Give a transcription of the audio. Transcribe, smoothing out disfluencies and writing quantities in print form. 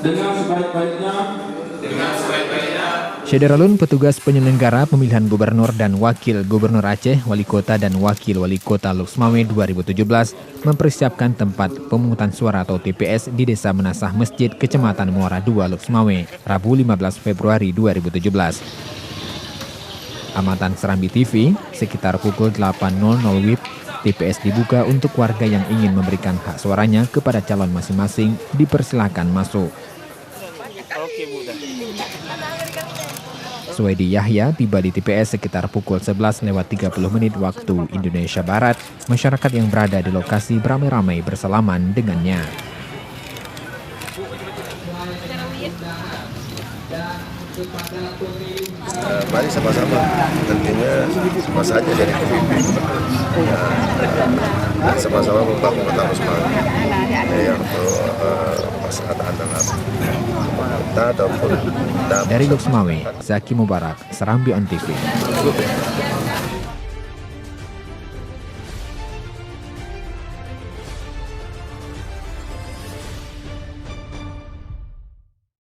dengan sebaik-baiknya. Syederalun petugas penyelenggara pemilihan gubernur dan wakil gubernur Aceh, wali kota dan wakil wali kota Luxmawe 2017 mempersiapkan tempat pemungutan suara atau TPS di Desa Menasah Masjid, Kecamatan Muara II, Luxmawe, Rabu 15 Februari 2017. Amatan Serambi TV, sekitar pukul 8.00 WIB, TPS dibuka untuk warga yang ingin memberikan hak suaranya kepada calon masing-masing, dipersilakan masuk. Suwaidi Yahya tiba di TPS sekitar pukul 11.30 waktu Indonesia Barat. Masyarakat yang berada di lokasi beramai-ramai bersalaman dengannya. Mari sama-sama, tentunya sama saja jadi pemimpin, dan sama-sama membangun kota Luxmawe yang masyarakat dalam kita ataupun dari Luxmawe, Zaki Mubarak, Serambi On TV.